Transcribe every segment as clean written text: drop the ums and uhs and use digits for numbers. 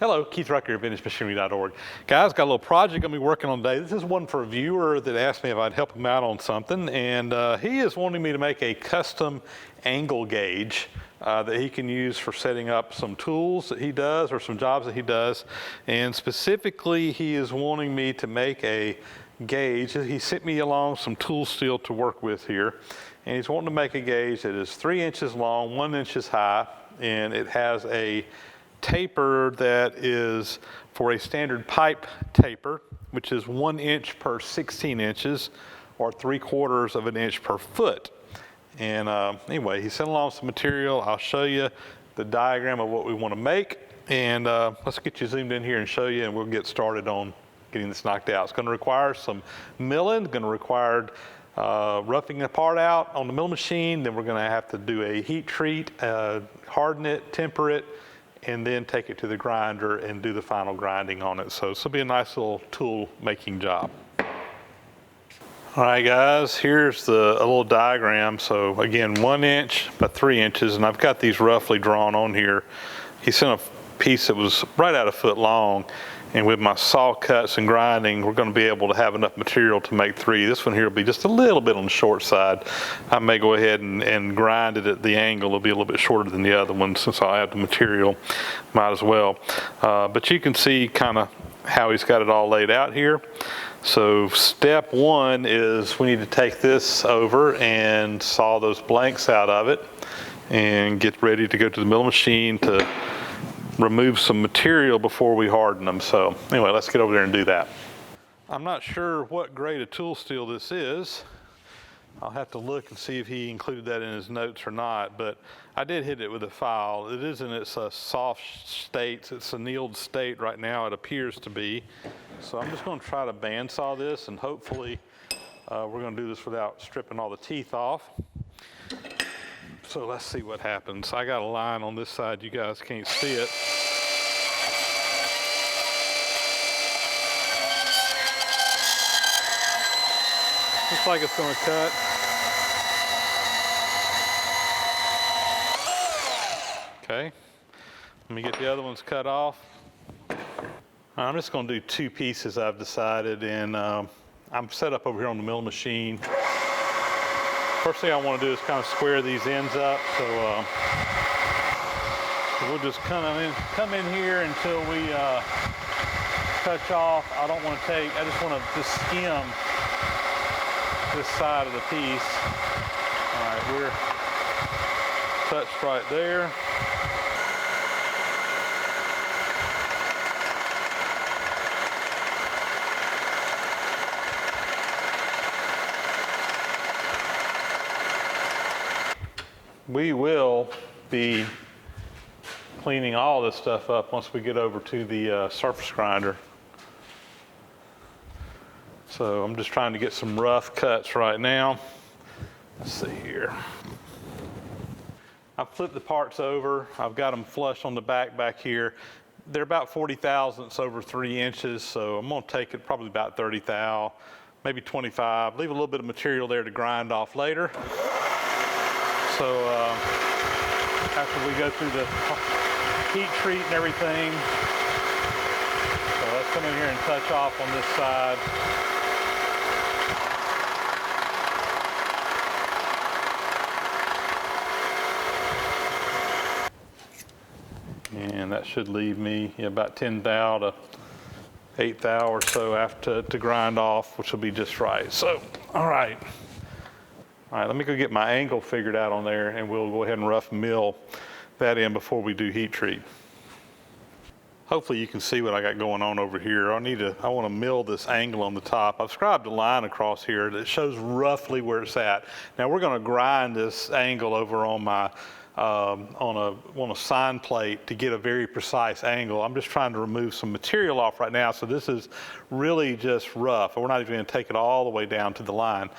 Hello, Keith Rucker at VintageMachinery.org. Guys, got a little project I'm going to be working on today. This is one for a viewer that asked me if I'd help him out on something, and he is wanting me to make a custom angle gauge that he can use for setting up some tools that he does or some jobs that he does. And specifically, he is wanting me to make a gauge. He sent me along some tool steel to work with here, and he's wanting to make a gauge that is 3 inches long, 1 inch high, and it has a taper that is for a standard pipe taper, which is 1 inch per 16 inches or 3/4 of an inch per foot. And anyway, he sent along some material. I'll show you the diagram of what we want to make, and let's get you zoomed in here and show you, and we'll get started on getting this knocked out. It's going to require some milling, going to require roughing the part out on the mill machine. Then we're going to have to do a heat treat, harden it, temper it, and then take it to the grinder and do the final grinding on it. So this will be a nice little tool making job. All right, guys, here's a little diagram. So again, 1 inch by 3 inches, and I've got these roughly drawn on here. He sent a piece that was right at a foot long, and with my saw cuts and grinding, we're going to be able to have enough material to make 3. This one here will be just a little bit on the short side. I may go ahead and grind it at the angle. It'll be a little bit shorter than the other one since I have the material, might as well. But you can see kind of how he's got it all laid out here. So step 1 is we need to take this over and saw those blanks out of it and get ready to go to the mill machine to remove some material before we harden them. So anyway, let's get over there and do that. I'm not sure what grade of tool steel this is. I'll have to look and see if he included that in his notes or not, but I did hit it with a file. It is in its soft state. It's annealed state right now, it appears to be. So I'm just going to try to bandsaw this, and hopefully we're going to do this without stripping all the teeth off. So let's see what happens. I got a line on this side, you guys can't see it. Looks like it's going to cut. Okay, let me get the other ones cut off. I'm just going to do 2 pieces, I've decided, and I'm set up over here on the mill machine. First thing I want to do is kind of square these ends up, so we'll just come in here until we touch off. I just want to just skim this side of the piece. All right, we're touched right there. We will be cleaning all this stuff up once we get over to the surface grinder. So I'm just trying to get some rough cuts right now. Let's see here. I've flipped the parts over. I've got them flush on the back here. They're about 40 thousandths over 3 inches, so I'm going to take it probably about 30 thou, maybe 25. Leave a little bit of material there to grind off later. So after we go through the heat treat and everything, so let's come in here and touch off on this side. And that should leave me about 10 thou to 8 thou or so after to grind off, which will be just right. So, all right, let me go get my angle figured out on there, and we'll go ahead and rough mill that in before we do heat treat. Hopefully you can see what I got going on over here. I want to mill this angle on the top. I've scribed a line across here that shows roughly where it's at. Now we're going to grind this angle over on my on a sign plate to get a very precise angle. I'm just trying to remove some material off right now, so this is really just rough. We're not even going to take it all the way down to the line.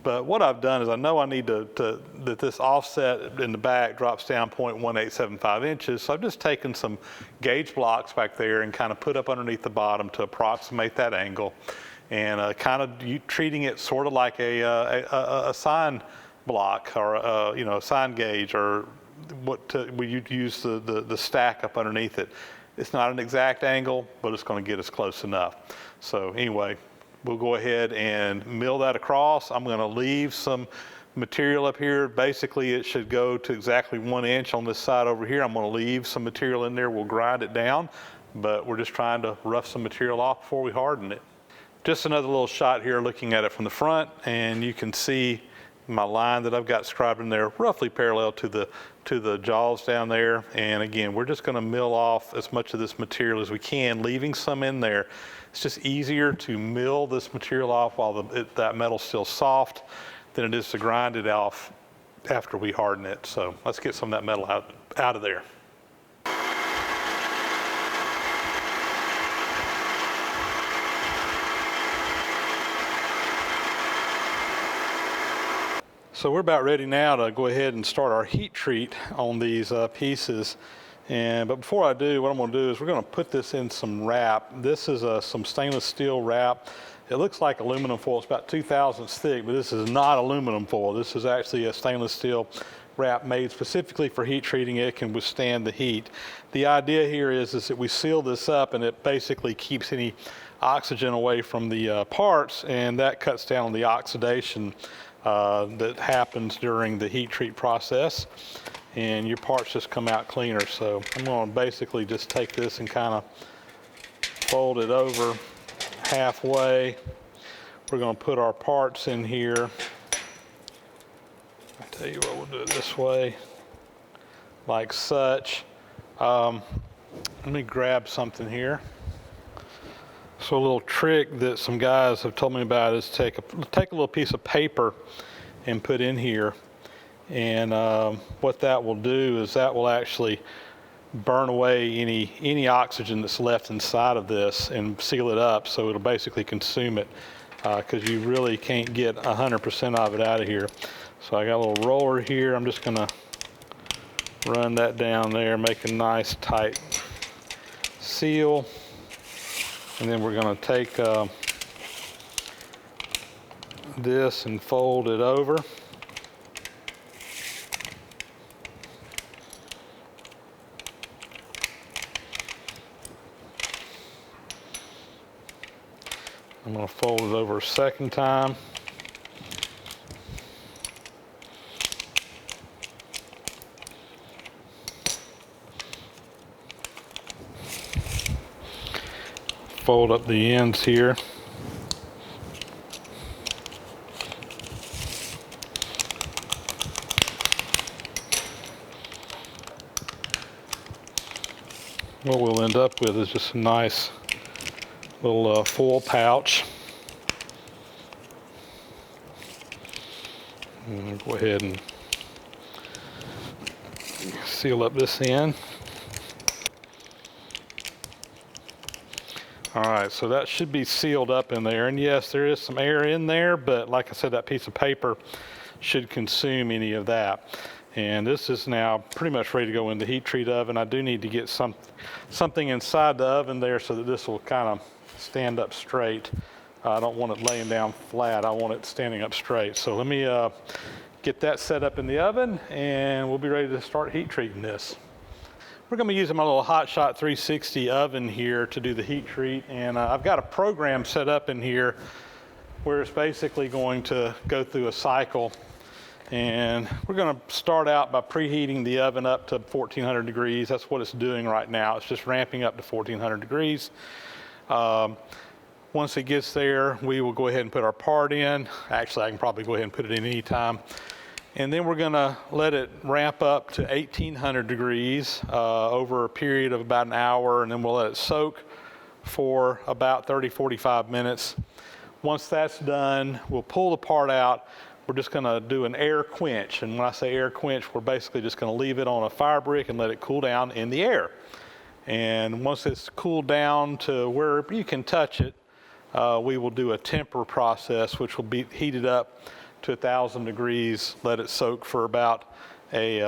But what I've done is I know I need that this offset in the back drops down 0.1875 inches. So I've just taken some gauge blocks back there and kind of put up underneath the bottom to approximate that angle, and kind of treating it sort of like a sign block or a sign gauge, or what we use the stack up underneath it. It's not an exact angle, but it's going to get us close enough. So anyway, we'll go ahead and mill that across. I'm going to leave some material up here. Basically, it should go to exactly 1 inch on this side over here. I'm going to leave some material in there. We'll grind it down, but we're just trying to rough some material off before we harden it. Just another little shot here looking at it from the front, and you can see my line that I've got scribed in there roughly parallel to the jaws down there. And again, we're just going to mill off as much of this material as we can, leaving some in there. It's just easier to mill this material off while that metal's still soft than it is to grind it off after we harden it. So let's get some of that metal out of there. So we're about ready now to go ahead and start our heat treat on these pieces. But before I do, what I'm going to do is we're going to put this in some wrap. This is some stainless steel wrap. It looks like aluminum foil. It's about 2/1000 thick, but this is not aluminum foil. This is actually a stainless steel wrap made specifically for heat treating. It can withstand the heat. The idea here is that we seal this up, and it basically keeps any oxygen away from the parts, and that cuts down on the oxidation that happens during the heat treat process, and your parts just come out cleaner. So I'm going to basically just take this and kind of fold it over halfway. We're going to put our parts in here. I tell you what, we'll do it this way, like such. Let me grab something here. So a little trick that some guys have told me about is take a little piece of paper and put in here, and what that will do is that will actually burn away any oxygen that's left inside of this and seal it up, so it'll basically consume it, because you really can't get 100% of it out of here. So I got a little roller here. I'm just going to run that down there, make a nice tight seal. And then we're going to take this and fold it over. I'm going to fold it over a second time. Fold up the ends here. What we'll end up with is just a nice little foil pouch. And go ahead and seal up this end. All right, so that should be sealed up in there. And yes, there is some air in there, but like I said, that piece of paper should consume any of that. And this is now pretty much ready to go in the heat treat oven. I do need to get something inside the oven there so that this will kind of stand up straight. I don't want it laying down flat. I want it standing up straight. So let me get that set up in the oven, and we'll be ready to start heat treating this. We're going to be using my little Hotshot 360 oven here to do the heat treat, and I've got a program set up in here where it's basically going to go through a cycle, and we're going to start out by preheating the oven up to 1400 degrees. That's what it's doing right now. It's just ramping up to 1400 degrees. Once it gets there, we will go ahead and put our part in. Actually, I can probably go ahead and put it in any time. And then we're going to let it ramp up to 1800 degrees over a period of about an hour, and then we'll let it soak for about 30-45 minutes. Once that's done, we'll pull the part out. We're just going to do an air quench. And when I say air quench, we're basically just going to leave it on a fire brick and let it cool down in the air. And once it's cooled down to where you can touch it, we will do a temper process, which will be heated up to 1000 degrees, let it soak for about an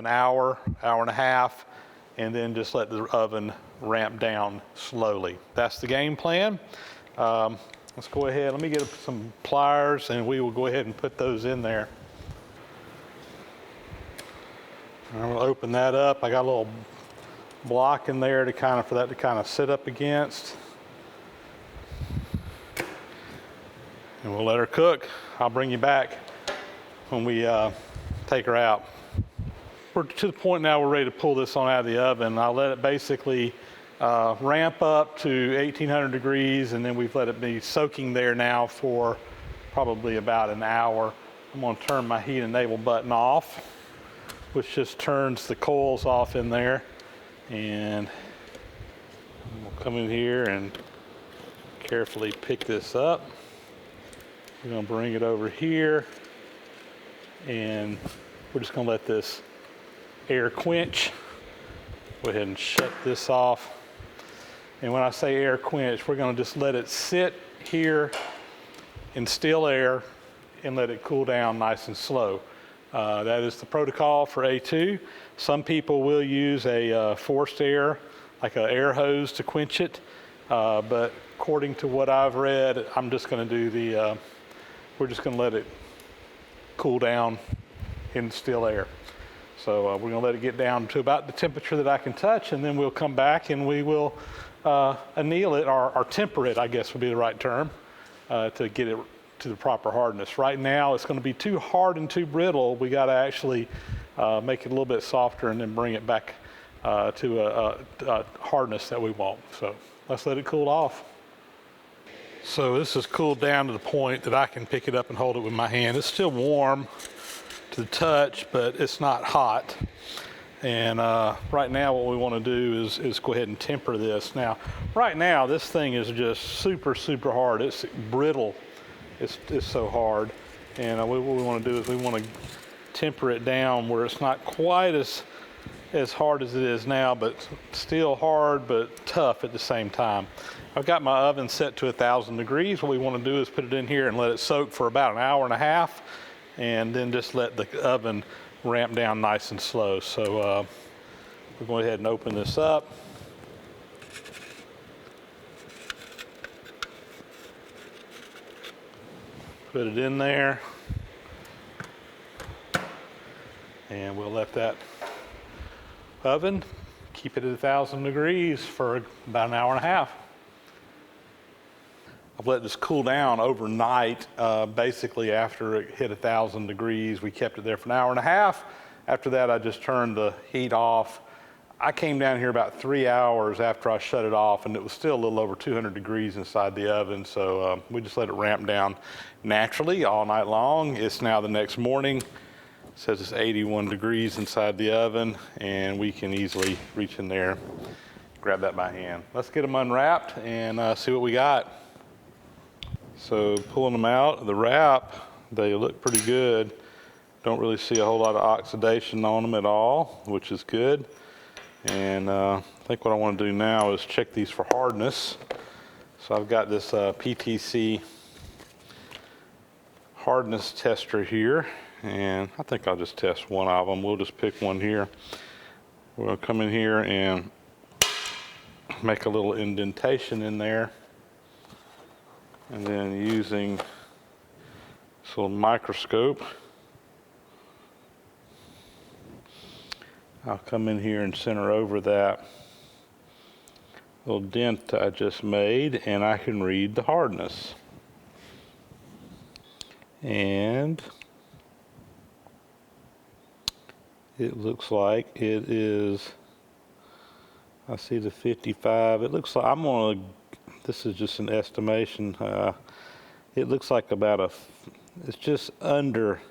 hour, hour and a half, and then just let the oven ramp down slowly. That's the game plan. Let's go ahead, let me get some pliers and we will go ahead and put those in there. I'm going to open that up. I got a little block in there to for that to kind of sit up against. And we'll let her cook. I'll bring you back when we take her out. We're to the point now we're ready to pull this on out of the oven. I'll let it basically ramp up to 1800 degrees, and then we've let it be soaking there now for probably about an hour. I'm going to turn my heat enable button off, which just turns the coils off in there. And we'll come in here and carefully pick this up. We're going to bring it over here, and we're just going to let this air quench. Go ahead and shut this off. And when I say air quench, we're going to just let it sit here in still air and let it cool down nice and slow. That is the protocol for A2. Some people will use a forced air, like an air hose to quench it. But according to what I've read, I'm just going to do we're just going to let it cool down in still air. So we're going to let it get down to about the temperature that I can touch, and then we'll come back and we will anneal it, or temper it, I guess would be the right term, to get it to the proper hardness. Right now it's going to be too hard and too brittle. We got to actually make it a little bit softer and then bring it back to a hardness that we want. So let's let it cool off. So this is cooled down to the point that I can pick it up and hold it with my hand. It's still warm to the touch, but it's not hot. And right now what we want to do is go ahead and temper this. Now, right now this thing is just super, super hard. It's brittle. It's so hard. And what we want to do is we want to temper it down where it's not quite as hard as it is now, but still hard but tough at the same time. I've got my oven set to 1,000 degrees. What we want to do is put it in here and let it soak for about an hour and a half, and then just let the oven ramp down nice and slow. So we'll go ahead and open this up. Put it in there, and we'll let that oven keep it at 1,000 degrees for about an hour and a half. I've let this cool down overnight. Basically after it hit 1,000 degrees, we kept it there for an hour and a half. After that, I just turned the heat off. I came down here about 3 hours after I shut it off, and it was still a little over 200 degrees inside the oven. So we just let it ramp down naturally all night long. It's now the next morning. It says it's 81 degrees inside the oven, and we can easily reach in there, grab that by hand. Let's get them unwrapped and see what we got. So pulling them out of the wrap, they look pretty good. Don't really see a whole lot of oxidation on them at all, which is good. And I think what I want to do now is check these for hardness. So I've got this PTC hardness tester here, and I think I'll just test one of them. We'll just pick one here. We're going to come in here and make a little indentation in there. And then using this little microscope, I'll come in here and center over that little dent I just made, and I can read the hardness. And it looks like it is, I see the 55. It looks like this is just an estimation. It looks like about it's just under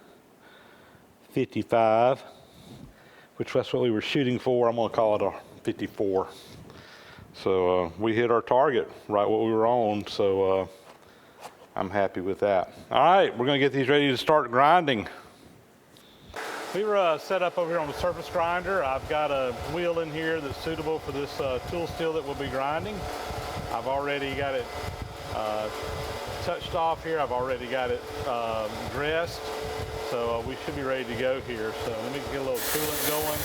55, which that's what we were shooting for. I'm going to call it a 54. So we hit our target, right what we were on. So I'm happy with that. All right, we're going to get these ready to start grinding. We were set up over here on the surface grinder. I've got a wheel in here that's suitable for this tool steel that we'll be grinding. I've already got it touched off here. I've already got it dressed. So we should be ready to go here. So let me get a little coolant going.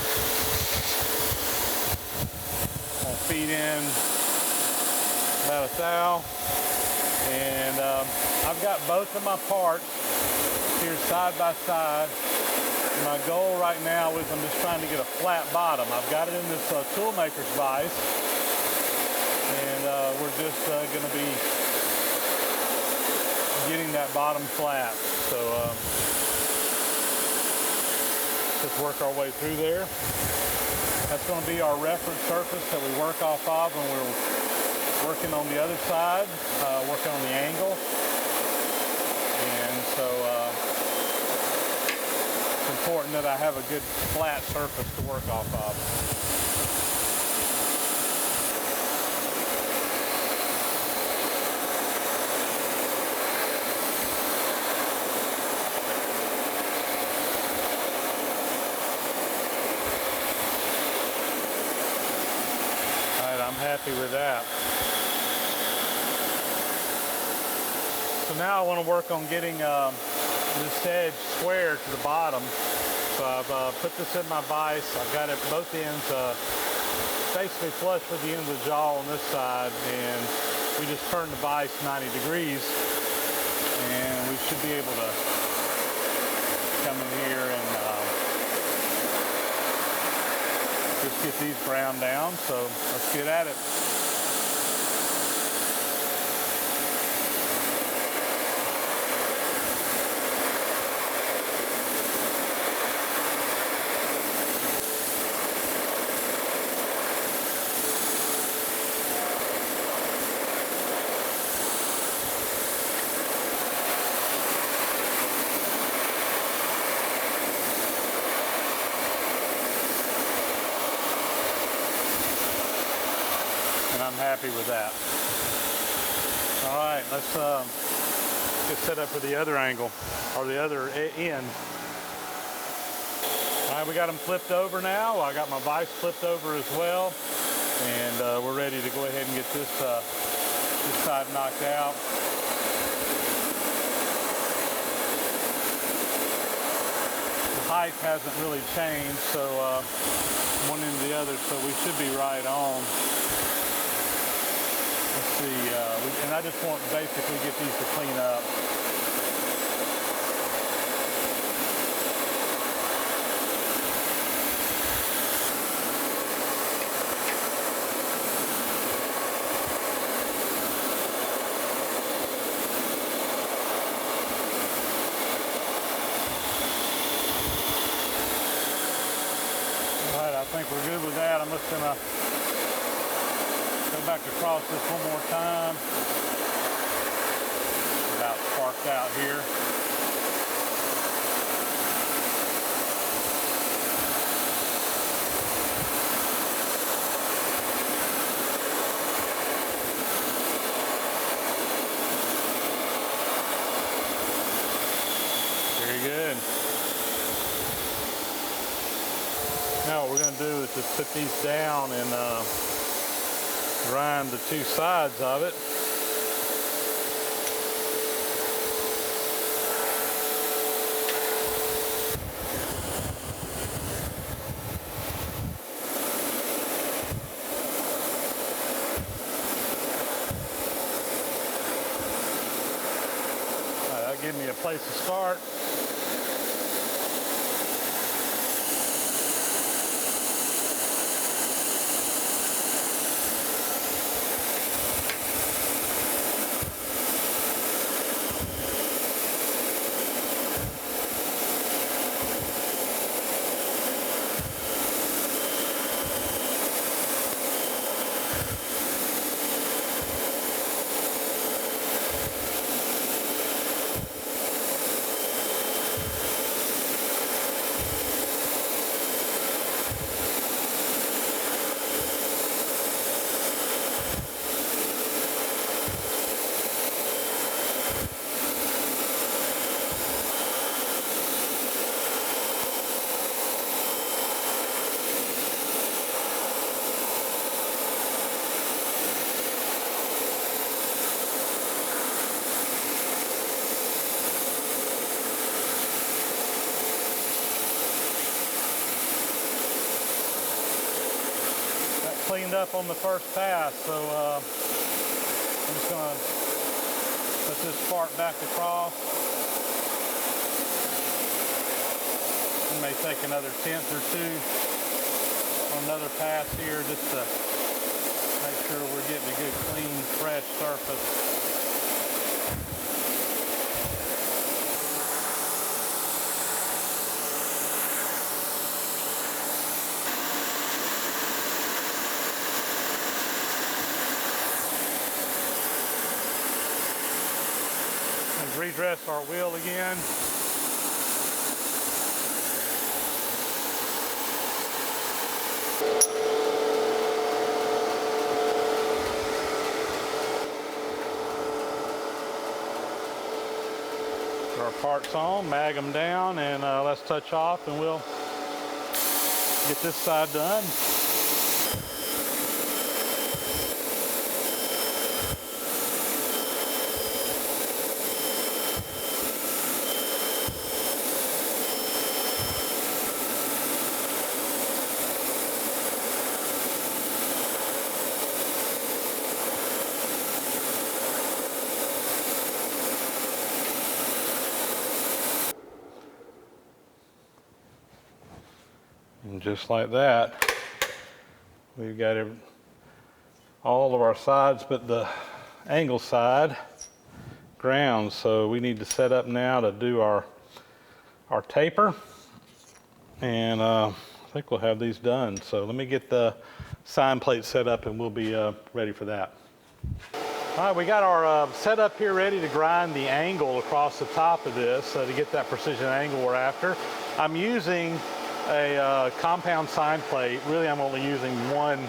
I'll feed in about a thou. And I've got both of my parts here side by side. My goal right now is I'm just trying to get a flat bottom. I've got it in this toolmaker's vise, and we're just going to be getting that bottom flat. So just work our way through there. That's going to be our reference surface that we work off of when we're working on the other side, working on the angle. And so it's important that I have a good flat surface to work off of. I'm happy with that. So now I want to work on getting this edge square to the bottom. So I've put this in my vise. I've got it both ends basically flush with the end of the jaw on this side, and we just turn the vise 90 degrees, and we should be able to come in here and just get these ground down. So let's get at it. I'm happy with that. All right, let's get set up for the other angle, or the other end. All right, we got them flipped over now. I got my vise flipped over as well, and we're ready to go ahead and get this side knocked out. The height hasn't really changed, so one end to the other, so we should be right on. Let's see, and I just want to basically get these to clean up. All right, I think we're good with that. I'm just gonna go back across this one more time. About sparked out here. Very good. Now what we're going to do is just put these down and grind the two sides of it. That'll give me a place to start. Cleaned up on the first pass, so I'm just going to put this part back across. I may take another tenth or two on another pass here just to make sure we're getting a good, clean, fresh surface. Redress our wheel again. Put our parts on, mag them down, and let's touch off and we'll get this side done. And just like that, we've got all of our sides but the angle side ground. So we need to set up now to do our taper. And I think we'll have these done. So let me get the sign plate set up and we'll be ready for that. All right, we got our setup here ready to grind the angle across the top of this to get that precision angle we're after. I'm using a compound sign plate. Really, I'm only using one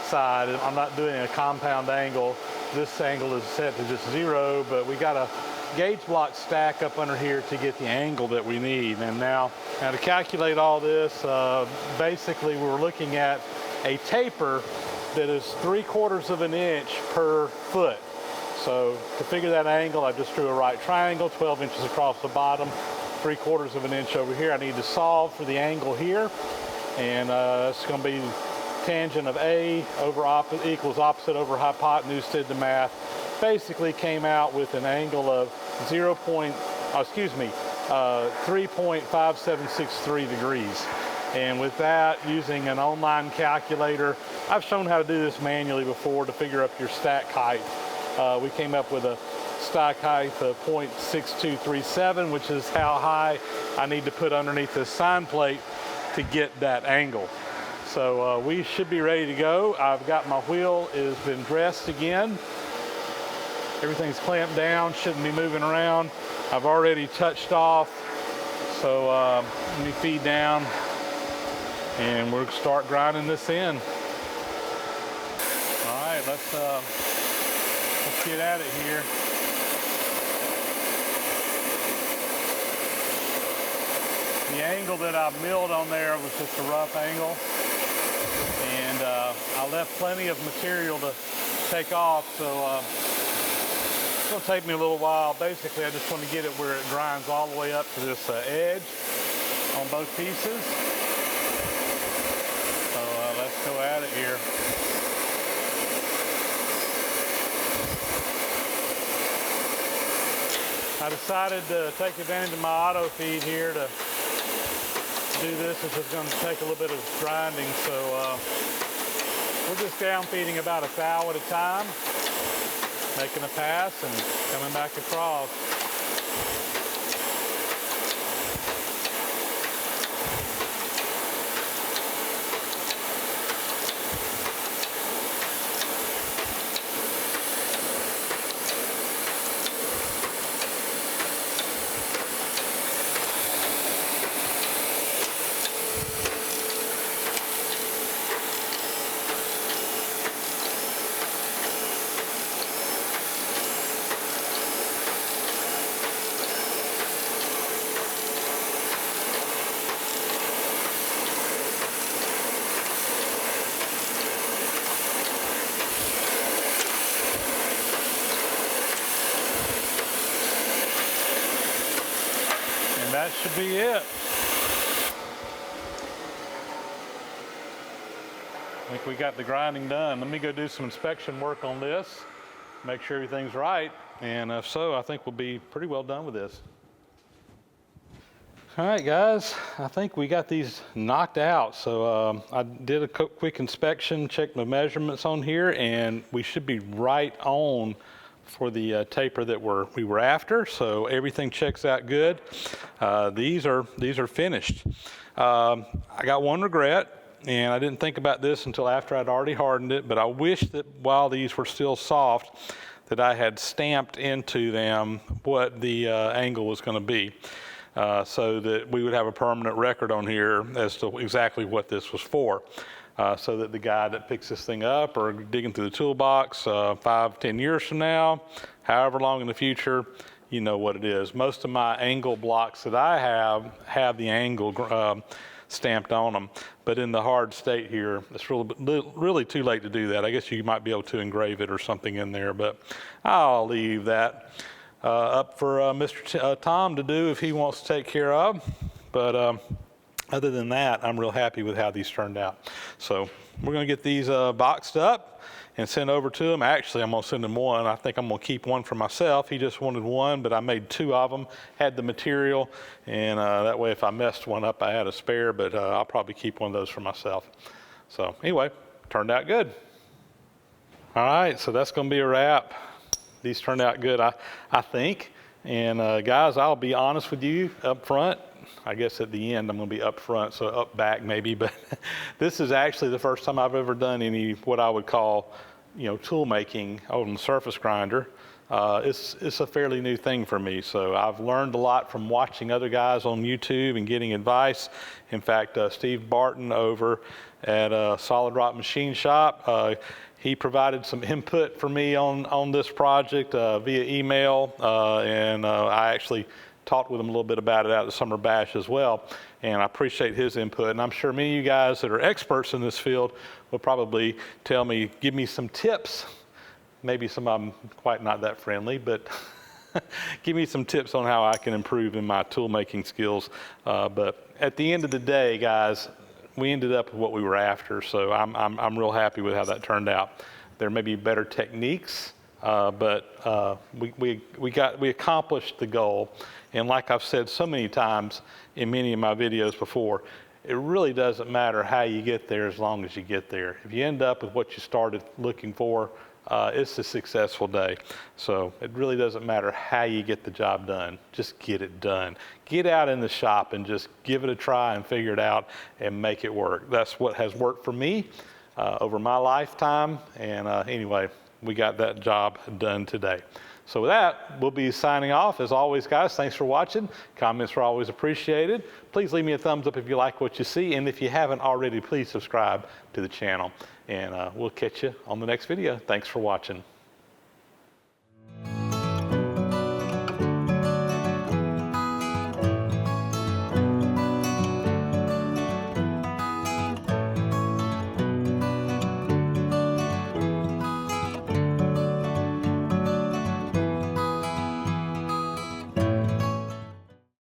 side. I'm not doing a compound angle. This angle is set to just 0, but we got a gauge block stack up under here to get the angle that we need. And now to calculate all this, basically we're looking at a taper that is 3/4 of an inch per foot. So to figure that angle, I just drew a right triangle, 12 inches across the bottom, 3/4 of an inch over here. I need to solve for the angle here, and it's going to be tangent of A over equals opposite over hypotenuse. Did the math, basically came out with an angle of 3.5763 degrees. And with that, using an online calculator, I've shown how to do this manually before to figure up your stack height. We came up with a stack height of 0.6237, which is how high I need to put underneath this sign plate to get that angle. So we should be ready to go. I've got my wheel has been dressed again. Everything's clamped down, shouldn't be moving around. I've already touched off. So let me feed down and we'll start grinding this in. All right, let's get at it here. The angle that I milled on there was just a rough angle, and I left plenty of material to take off, so it's going to take me a little while. Basically, I just want to get it where it grinds all the way up to this edge on both pieces. So let's go at it here. I decided to take advantage of my auto feed here to do this. This is going to take a little bit of grinding, so we're just down feeding about a thou at a time, making a pass and coming back across. That should be it. I think we got the grinding done. Let me go do some inspection work on this, make sure everything's right, and if so, I think we'll be pretty well done with this. All right, guys, I think we got these knocked out. So I did a quick inspection, checked the measurements on here, and we should be right on for the taper that we were after. So everything checks out good. These are finished. I got one regret, and I didn't think about this until after I'd already hardened it, but I wish that while these were still soft, that I had stamped into them what the angle was going to be. So that we would have a permanent record on here as to exactly what this was for. So that the guy that picks this thing up or digging through the toolbox 5-10 years from now, however long in the future, you know what it is. Most of my angle blocks that I have the angle stamped on them. But in the hard state here, it's really too late to do that. I guess you might be able to engrave it or something in there, but I'll leave that up for Mr. Tom to do if he wants to take care of. But other than that, I'm real happy with how these turned out. So we're going to get these boxed up and sent over to him. Actually, I'm going to send him one. I think I'm going to keep one for myself. He just wanted one, but I made 2 of them, had the material, and that way if I messed one up, I had a spare, but I'll probably keep one of those for myself. So anyway, turned out good. All right, so that's going to be a wrap. These turned out good, I think. And guys, I'll be honest with you up front. I guess at the end I'm going to be up front, so up back maybe. But this is actually the first time I've ever done any what I would call, tool making on the surface grinder. It's a fairly new thing for me. So I've learned a lot from watching other guys on YouTube and getting advice. In fact, Steve Barton over at Solid Rock Machine Shop, he provided some input for me on this project via email, and I actually talked with him a little bit about it at the Summer Bash as well, and I appreciate his input. And I'm sure many of you guys that are experts in this field will probably give me some tips. Maybe some of them quite not that friendly, but give me some tips on how I can improve in my tool making skills. But at the end of the day, guys, we ended up with what we were after, so I'm real happy with how that turned out. There may be better techniques, but we accomplished the goal. And like I've said so many times in many of my videos before, it really doesn't matter how you get there as long as you get there. If you end up with what you started looking for, it's a successful day. So it really doesn't matter how you get the job done. Just get it done. Get out in the shop and just give it a try and figure it out and make it work. That's what has worked for me over my lifetime. And anyway, we got that job done today. So with that, we'll be signing off. As always, guys, thanks for watching. Comments are always appreciated. Please leave me a thumbs up if you like what you see. And if you haven't already, please subscribe to the channel. And we'll catch you on the next video. Thanks for watching.